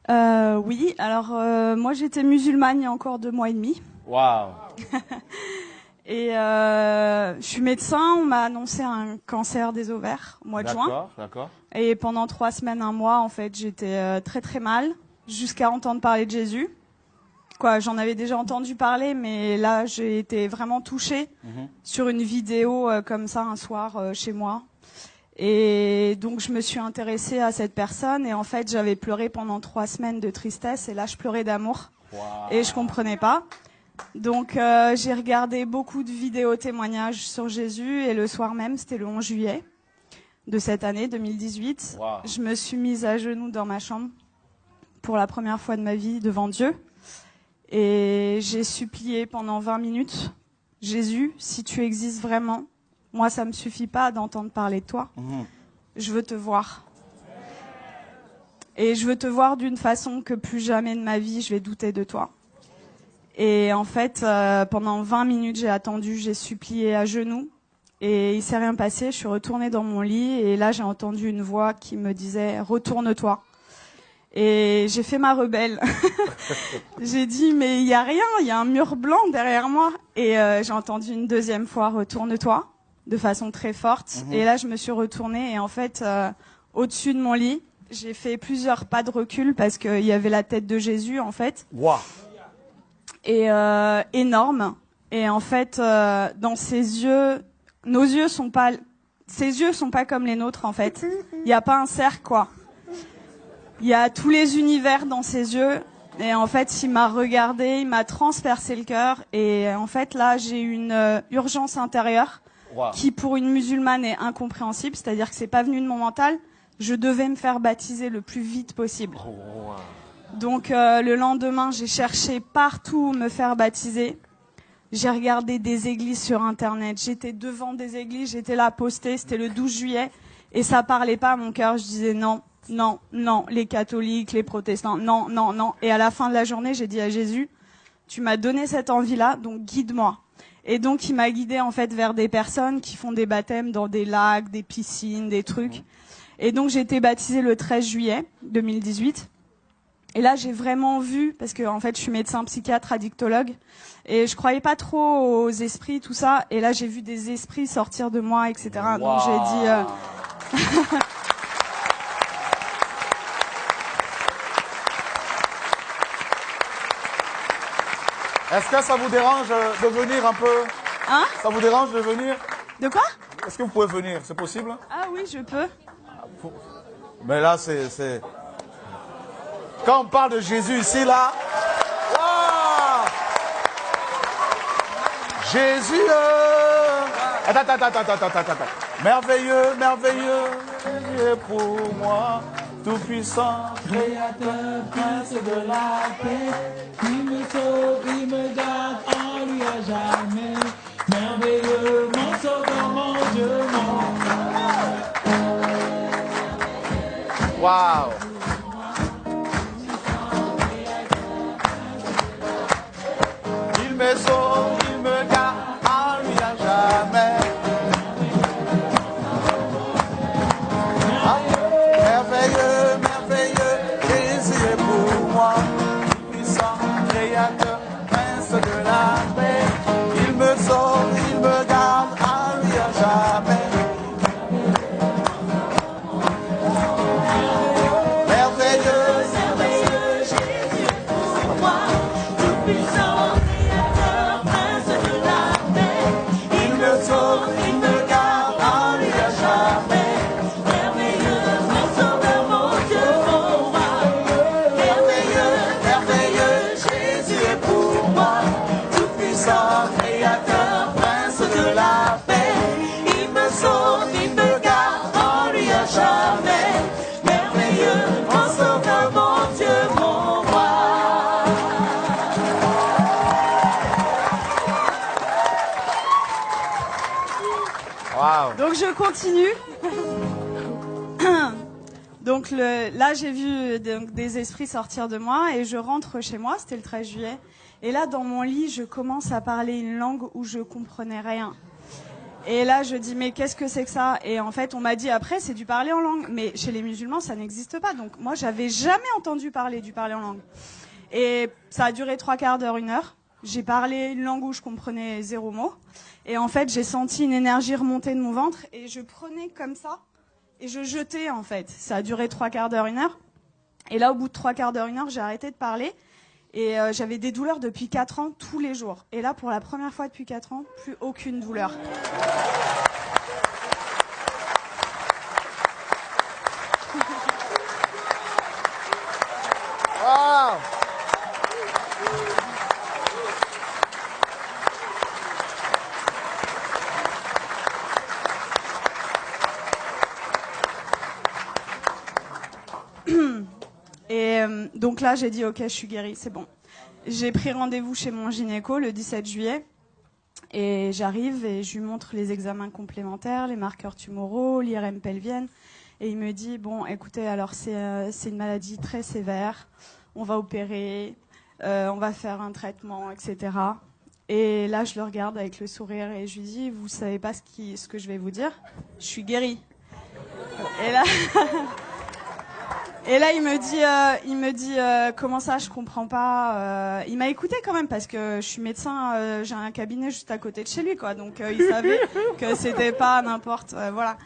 Oui, alors moi j'étais musulmane il y a encore 2 mois et demi. Waouh. Et je suis médecin, on m'a annoncé un cancer des ovaires au mois de juin. D'accord, d'accord. Et pendant 3 semaines, un mois, en fait, j'étais très très mal, jusqu'à entendre parler de Jésus. Quoi, j'en avais déjà entendu parler, mais là j'ai été vraiment touchée sur une vidéo comme ça un soir chez moi. Et donc je me suis intéressée à cette personne et en fait j'avais pleuré pendant 3 semaines de tristesse et là je pleurais d'amour. Wow. Et je comprenais pas. Donc j'ai regardé beaucoup de vidéos témoignages sur Jésus et le soir même, c'était le 11 juillet de cette année 2018, Wow. je me suis mise à genoux dans ma chambre pour la première fois de ma vie devant Dieu et j'ai supplié pendant 20 minutes, Jésus, si tu existes vraiment, moi ça me suffit pas d'entendre parler de toi, je veux te voir. Et je veux te voir d'une façon que plus jamais de ma vie je vais douter de toi. Et en fait, pendant 20 minutes, j'ai attendu, j'ai supplié à genoux. Et il s'est rien passé, je suis retournée dans mon lit. Et là, j'ai entendu une voix qui me disait « Retourne-toi ». Et j'ai fait ma rebelle. J'ai dit « Mais il y a rien, il y a un mur blanc derrière moi ». Et j'ai entendu une deuxième fois « Retourne-toi » de façon très forte. Et là, je me suis retournée. Et en fait, au-dessus de mon lit, j'ai fait plusieurs pas de recul parce qu'il y avait la tête de Jésus, en fait. Wow. Et énorme. Et en fait, dans ses yeux, ses yeux sont pas comme les nôtres en fait. Il y a pas un cercle quoi. Il y a tous les univers dans ses yeux. Et en fait, il m'a regardé, il m'a transpercé le cœur. Et en fait, là, j'ai une urgence intérieure Wow. qui, pour une musulmane, est incompréhensible. C'est-à-dire que c'est pas venu de mon mental. Je devais me faire baptiser le plus vite possible. Oh, wow. Donc le lendemain, j'ai cherché partout où me faire baptiser. J'ai regardé des églises sur Internet. J'étais devant des églises, j'étais là postée. C'était le 12 juillet. Et ça parlait pas à mon cœur. Je disais non, non, non. Les catholiques, les protestants, non, non, non. Et à la fin de la journée, j'ai dit à Jésus, tu m'as donné cette envie-là, donc guide-moi. Et donc il m'a guidée en fait vers des personnes qui font des baptêmes dans des lacs, des piscines, des trucs. Et donc j'ai été baptisée le 13 juillet 2018. Et là, j'ai vraiment vu, parce que en fait, je suis médecin psychiatre, addictologue, et je croyais pas trop aux esprits, tout ça. Et là, j'ai vu des esprits sortir de moi, etc. Wow. Donc j'ai dit. Est-ce que ça vous dérange de venir un peu? Hein? Ça vous dérange de venir? De quoi? Est-ce que vous pouvez venir? C'est possible? Ah oui, je peux. Mais là, c'est... Quand on parle de Jésus ici, là... Wow! Jésus! Attends. Merveilleux, merveilleux, Dieu pour moi, tout-puissant, créateur, prince de la paix. Il me sauve, il me garde en lui à jamais. Merveilleux, mon sauveur, mon Dieu, mon... Wow! Il me sauve, il me garde en lui à jamais. Merveilleux, merveilleux, Jésus est pour moi, puissant, créateur, prince de la paix. Il me sauve, il me garde en lui à jamais. Merveilleux, merveilleux, Jésus est pour moi, tout puissant, créateur, prince de la paix. Il me sauve, il me garde en lui à jamais. Merveilleux, mon sauveur, mon Dieu, mon roi. Merveilleux, merveilleux, Jésus est pour moi, tout puissant, créateur, prince de la paix. Il me sauve, il me garde en lui à jamais. Merveilleux, mon sauveur, mon Dieu, mon roi. Wow. Donc je continue. Donc là, j'ai vu des esprits sortir de moi et je rentre chez moi, c'était le 13 juillet. Et là, dans mon lit, je commence à parler une langue où je comprenais rien. Et là, je dis, mais qu'est-ce que c'est que ça? Et en fait, on m'a dit après, c'est du parler en langue. Mais chez les musulmans, ça n'existe pas. Donc moi, j'avais jamais entendu parler du parler en langue. Et ça a duré 3/4 d'heure, 1 heure. J'ai parlé une langue où je comprenais 0 mot. Et en fait, j'ai senti une énergie remonter de mon ventre. Et je prenais comme ça. Et je jetais, en fait. Ça a duré 3/4 d'heure, 1 heure. Et là, au bout de 3/4 d'heure, 1 heure, j'ai arrêté de parler. Et j'avais des douleurs depuis 4 ans, tous les jours. Et là, pour la première fois depuis 4 ans, plus aucune douleur. Wow. Et donc là, j'ai dit, ok, je suis guérie, c'est bon. J'ai pris rendez-vous chez mon gynéco le 17 juillet. Et j'arrive et je lui montre les examens complémentaires, les marqueurs tumoraux, l'IRM pelvienne. Et il me dit, bon, écoutez, alors c'est une maladie très sévère. On va opérer, on va faire un traitement, etc. Et là, je le regarde avec le sourire et je lui dis, vous savez pas ce que je vais vous dire? Je suis guérie. Et là... Et là, il me dit, comment ça, je comprends pas. Il m'a écouté quand même parce que je suis médecin, j'ai un cabinet juste à côté de chez lui, quoi. Donc il savait que c'était pas n'importe, voilà.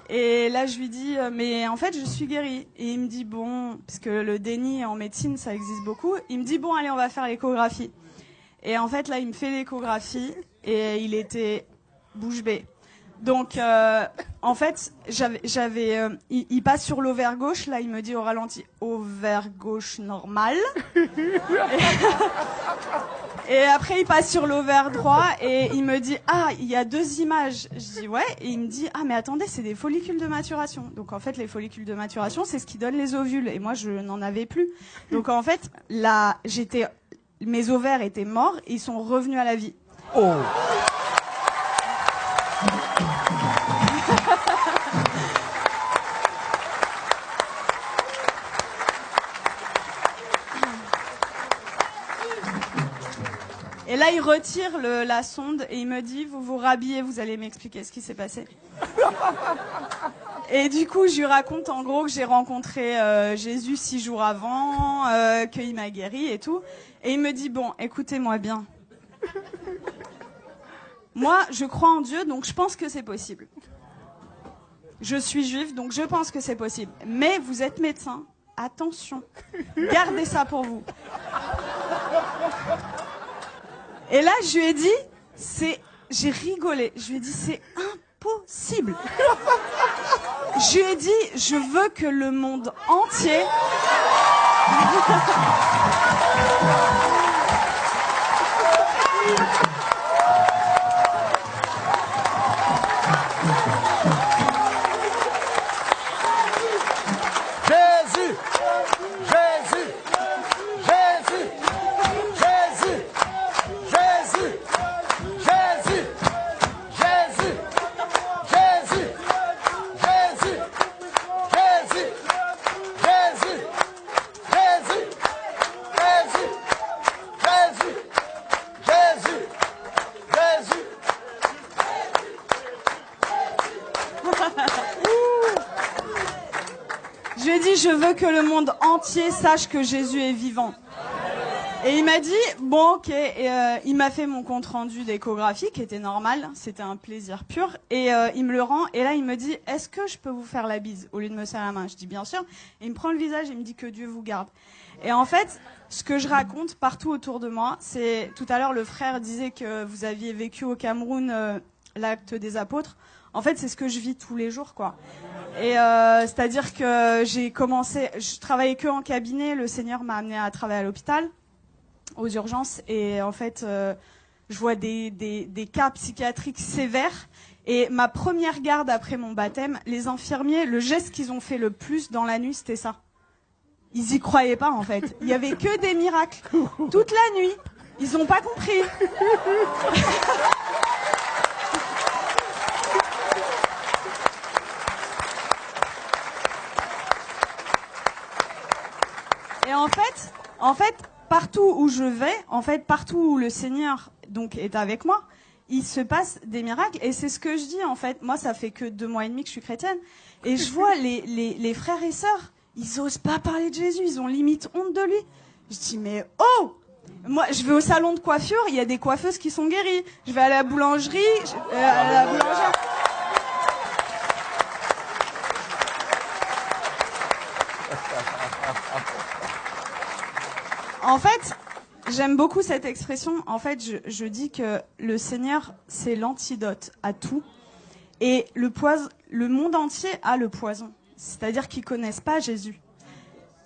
Et là, je lui dis, mais en fait, je suis guérie. Et il me dit, bon, parce que le déni en médecine, ça existe beaucoup. Il me dit, bon, allez, on va faire l'échographie. Et en fait, là, il me fait l'échographie et il était bouche bée. Donc, en fait, il passe sur l'ovaire gauche. Là, il me dit au ralenti, ovaire gauche normal. Et après, il passe sur l'ovaire droit et il me dit, ah, il y a 2 images. Je dis, ouais. Et il me dit, ah, mais attendez, c'est des follicules de maturation. Donc, en fait, les follicules de maturation, c'est ce qui donne les ovules. Et moi, je n'en avais plus. Donc, en fait, là, mes ovaires étaient morts et ils sont revenus à la vie. Oh. Et là, il retire la sonde et il me dit, vous vous rhabillez, vous allez m'expliquer ce qui s'est passé. Et du coup, je lui raconte en gros que j'ai rencontré Jésus 6 jours avant, qu'il m'a guéri et tout. Et il me dit, bon, écoutez-moi bien. Moi, je crois en Dieu, donc je pense que c'est possible. Je suis juive, donc je pense que c'est possible. Mais vous êtes médecin, attention, gardez ça pour vous. Et là, je lui ai dit, j'ai rigolé. Je lui ai dit, c'est impossible. Je lui ai dit, je veux que le monde entier... Jésus, Jésus, Jésus, Jésus, Jésus, Jésus, Jésus, Jésus, Jésus, Jésus, Jésus, Jésus, Jésus, Jésus, Jésus, Je lui ai dit, je veux que le monde entier sache que Jésus est vivant. Et il m'a dit, bon, ok. Et il m'a fait mon compte rendu d'échographie, qui était normal. C'était un plaisir pur. Et il me le rend. Et là, il me dit, est-ce que je peux vous faire la bise au lieu de me serrer la main? Je dis, bien sûr. Et il me prend le visage et il me dit que Dieu vous garde. Et en fait, ce que je raconte partout autour de moi, c'est... Tout à l'heure, le frère disait que vous aviez vécu au Cameroun l'acte des apôtres. En fait, c'est ce que je vis tous les jours, quoi. Et c'est-à-dire que je travaillais que en cabinet. Le Seigneur m'a amené à travailler à l'hôpital, aux urgences. Et en fait, je vois des cas psychiatriques sévères. Et ma première garde après mon baptême, les infirmiers, le geste qu'ils ont fait le plus dans la nuit, c'était ça. Ils y croyaient pas, en fait. Il y avait que des miracles. Toute la nuit. Ils ont pas compris. Et en fait, partout où je vais, partout où le Seigneur donc est avec moi, il se passe des miracles. Et c'est ce que je dis, en fait. Moi, ça fait que 2 mois et demi que je suis chrétienne. Et je vois les frères et sœurs, ils osent pas parler de Jésus. Ils ont limite honte de lui. Je dis, mais oh! Moi, je vais au salon de coiffure, il y a des coiffeuses qui sont guéries. Je vais à la boulangerie, à la boulangère. En fait, j'aime beaucoup cette expression. En fait, je dis que le Seigneur, c'est l'antidote à tout. Et le monde entier a le poison. C'est-à-dire qu'ils connaissent pas Jésus.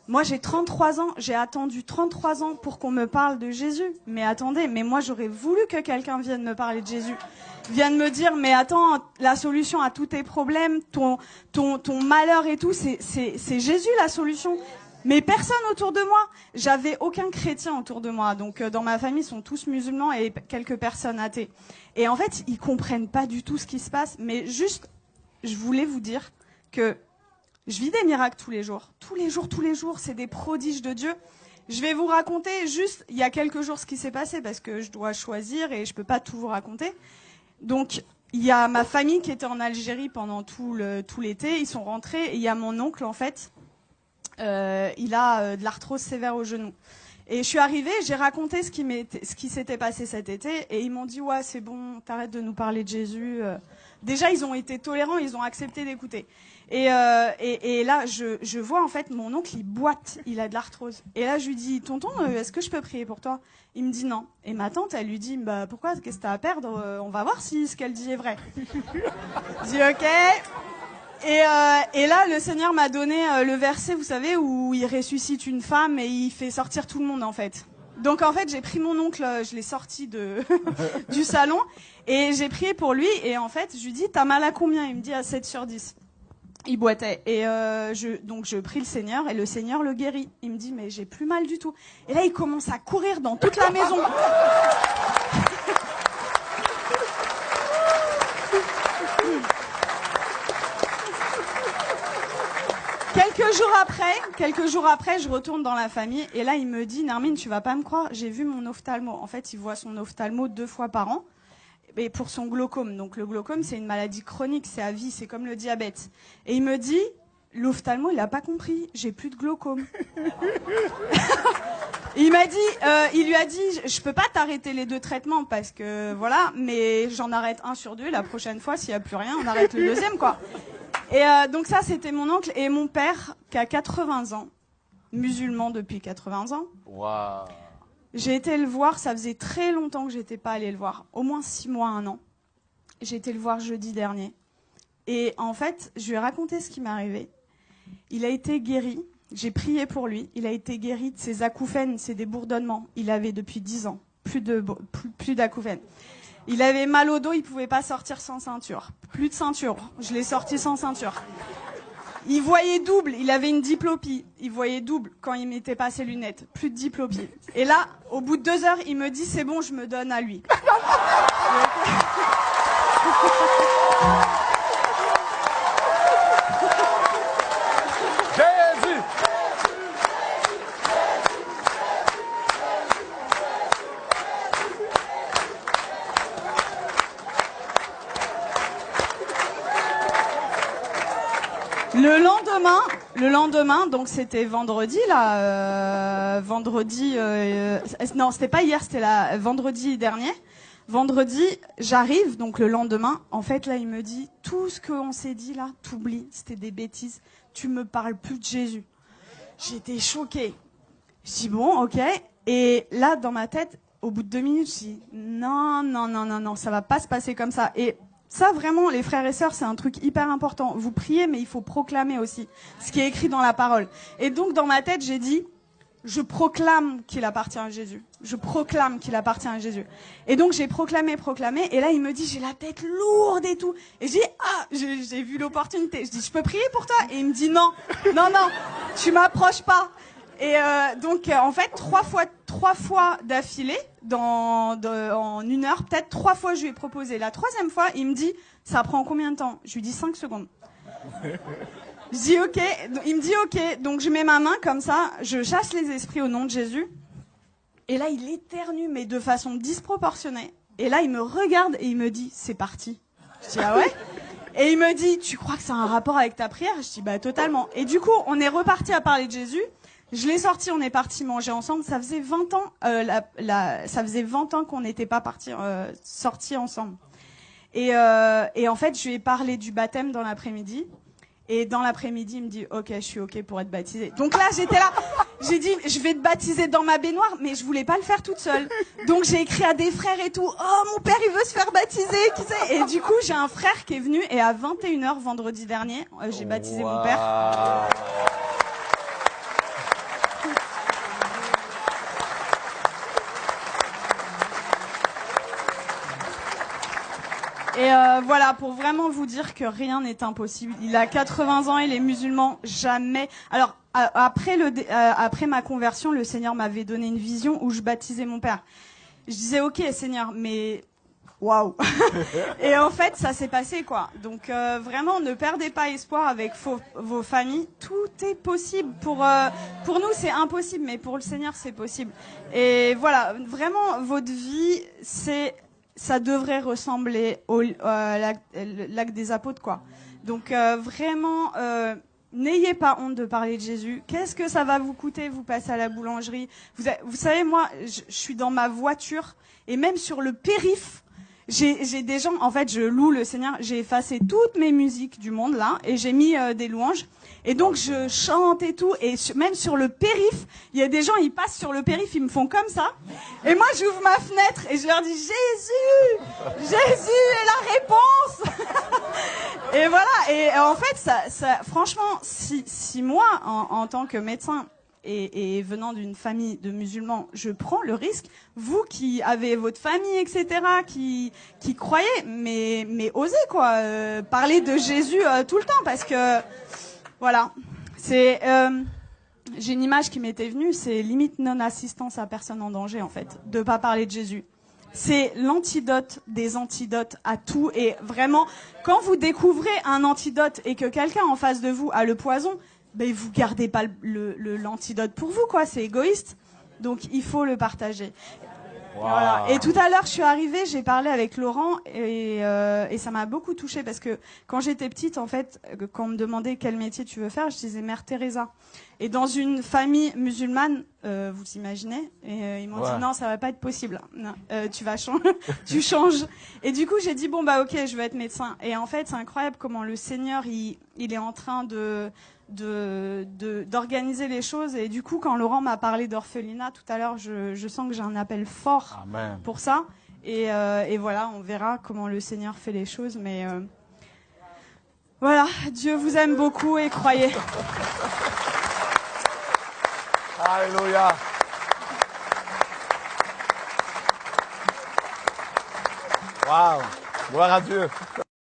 Moi, j'ai 33 ans. J'ai attendu 33 ans pour qu'on me parle de Jésus. Mais attendez, mais moi, j'aurais voulu que quelqu'un vienne me parler de Jésus. Vienne me dire, mais attends, la solution à tous tes problèmes, ton malheur et tout, c'est Jésus la solution. Mais personne autour de moi. J'avais aucun chrétien autour de moi. Donc, dans ma famille, ils sont tous musulmans et quelques personnes athées. Et en fait, ils comprennent pas du tout ce qui se passe. Mais juste, je voulais vous dire que je vis des miracles tous les jours. Tous les jours, c'est des prodiges de Dieu. Je vais vous raconter juste, il y a quelques jours, ce qui s'est passé, parce que je dois choisir et je peux pas tout vous raconter. Donc, il y a ma famille qui était en Algérie pendant tout l'été. Ils sont rentrés et il y a mon oncle, en fait, il a de l'arthrose sévère au genou. Et je suis arrivée, j'ai raconté ce qui s'était passé cet été, et ils m'ont dit, ouais, c'est bon, t'arrêtes de nous parler de Jésus. Déjà, ils ont été tolérants, ils ont accepté d'écouter. Et là, je vois, en fait, mon oncle, il boite, il a de l'arthrose. Et là, je lui dis, tonton, est-ce que je peux prier pour toi? Il me dit non. Et ma tante, elle lui dit, bah, pourquoi, qu'est-ce que t'as à perdre? On va voir si ce qu'elle dit est vrai. Je dis, ok. Et là, le Seigneur m'a donné le verset, vous savez, où il ressuscite une femme et il fait sortir tout le monde, en fait. Donc, en fait, j'ai pris mon oncle, je l'ai sorti du salon, et j'ai prié pour lui, et en fait, je lui dis, t'as mal à combien? Il me dit, à 7/10. Il boitait. Et donc, je prie le Seigneur, et le Seigneur le guérit. Il me dit, mais j'ai plus mal du tout. Et là, il commence à courir dans toute la maison. Quelques jours après, je retourne dans la famille et là, il me dit, Nermine, tu vas pas me croire, j'ai vu mon ophtalmo. En fait, il voit son ophtalmo 2 fois par an, et pour son glaucome. Donc, le glaucome, c'est une maladie chronique, c'est à vie, c'est comme le diabète. Et il me dit, l'ophtalmo, il a pas compris, j'ai plus de glaucome. Il lui a dit, je peux pas t'arrêter les 2 traitements parce que voilà, mais j'en arrête 1 sur 2. La prochaine fois, s'il y a plus rien, on arrête le 2e, quoi. Et donc ça, c'était mon oncle et mon père qui a 80 ans, musulman depuis 80 ans. Waouh. J'ai été le voir, ça faisait très longtemps que j'étais pas allée le voir, au moins 6 mois, 1 an. J'ai été le voir jeudi dernier. Et en fait, je lui ai raconté ce qui m'est arrivé. Il a été guéri. J'ai prié pour lui. Il a été guéri de ses acouphènes, c'est des bourdonnements. Il avait depuis 10 ans, plus d'acouphènes. Il avait mal au dos, il pouvait pas sortir sans ceinture. Plus de ceinture. Je l'ai sorti sans ceinture. Il voyait double, il avait une diplopie. Il voyait double quand il mettait pas ses lunettes. Plus de diplopie. Et là, au bout de 2 heures, il me dit, c'est bon, je me donne à lui. Jésus. Le lendemain, donc c'était vendredi là, non, c'était pas hier, c'était vendredi dernier. Vendredi, j'arrive, donc le lendemain, en fait là, il me dit, tout ce qu'on s'est dit là, t'oublies, c'était des bêtises, tu me parles plus de Jésus. J'étais choquée. Je dis bon, ok. Et là, dans ma tête, au bout de 2 minutes, je dis non, ça va pas se passer comme ça. Et ça, vraiment, les frères et sœurs, c'est un truc hyper important. Vous priez, mais il faut proclamer aussi ce qui est écrit dans la parole. Et donc, dans ma tête, j'ai dit, je proclame qu'il appartient à Jésus. Je proclame qu'il appartient à Jésus. Et donc, j'ai proclamé. Et là, il me dit, j'ai la tête lourde et tout. Et j'ai dit, j'ai vu l'opportunité. Je dis, je peux prier pour toi? Et il me dit, non, tu m'approches pas. Et donc, en fait, 3 fois d'affilée, en 1 heure, peut-être 3 fois, je lui ai proposé. La 3e fois, il me dit, ça prend combien de temps? Je lui dis 5 secondes. Je dis ok. Il me dit ok. Donc, je mets ma main comme ça, je chasse les esprits au nom de Jésus. Et là, il éternue, mais de façon disproportionnée. Et là, il me regarde et il me dit, c'est parti. Je dis, ah ouais? Et il me dit, tu crois que ça a un rapport avec ta prière? Je dis, bah totalement. Et du coup, on est reparti à parler de Jésus. Je l'ai sorti, on est parti manger ensemble. Ça faisait 20 ans, ça faisait 20 ans qu'on n'était pas sortis ensemble. Et en fait, je lui ai parlé du baptême dans l'après-midi. Et dans l'après-midi, il me dit, ok, je suis ok pour être baptisé. Donc là, j'étais là, j'ai dit, je vais te baptiser dans ma baignoire, mais je voulais pas le faire toute seule. Donc j'ai écrit à des frères et tout, oh, mon père, il veut se faire baptiser, qui sait? Et du coup, j'ai un frère qui est venu, et à 21h vendredi dernier, j'ai baptisé mon père. Et voilà, pour vraiment vous dire que rien n'est impossible. Il a 80 ans, il est musulman, jamais. Alors après ma conversion, le Seigneur m'avait donné une vision où je baptisais mon père. Je disais ok Seigneur, mais waouh. Et en fait, ça s'est passé quoi. Donc vraiment, ne perdez pas espoir avec vos familles. Tout est possible. Pour nous, c'est impossible, mais pour le Seigneur, c'est possible. Et voilà, vraiment, votre vie, ça devrait ressembler au lac des apôtres, quoi. Donc vraiment, n'ayez pas honte de parler de Jésus. Qu'est-ce que ça va vous coûter? Vous passez à la boulangerie. Vous savez, moi, je suis dans ma voiture et même sur le périph', j'ai des gens. En fait, je loue le Seigneur. J'ai effacé toutes mes musiques du monde là et j'ai mis des louanges. Et donc je chante et tout, et même sur le périph', il y a des gens, ils passent sur le périph', ils me font comme ça, et moi j'ouvre ma fenêtre et je leur dis Jésus est la réponse. Et voilà, et en fait, ça franchement, si moi, en tant que médecin et venant d'une famille de musulmans, je prends le risque, vous qui avez votre famille, etc., qui croyez, mais osez quoi, parler de Jésus tout le temps, parce que voilà, j'ai une image qui m'était venue, c'est limite non-assistance à personne en danger, en fait, de pas parler de Jésus. C'est l'antidote des antidotes à tout, et vraiment, quand vous découvrez un antidote et que quelqu'un en face de vous a le poison, ben vous gardez pas l'antidote pour vous, quoi, c'est égoïste. Donc il faut le partager. Wow. Voilà. Et tout à l'heure, je suis arrivée, j'ai parlé avec Laurent et ça m'a beaucoup touchée parce que quand j'étais petite, en fait, quand on me demandait quel métier tu veux faire, je disais Mère Teresa. Et dans une famille musulmane, vous imaginez, et ils m'ont dit non, ça va pas être possible. Non, tu vas changer, tu changes. Et du coup, j'ai dit bon bah ok, je veux être médecin. Et en fait, c'est incroyable comment le Seigneur il est en train d'organiser les choses. Et du coup, quand Laurent m'a parlé d'orphelinat tout à l'heure, je sens que j'ai un appel fort Amen. Pour ça. Et voilà, on verra comment le Seigneur fait les choses. Mais voilà, Dieu vous aime beaucoup et croyez. Alléluia. Waouh, gloire à Dieu.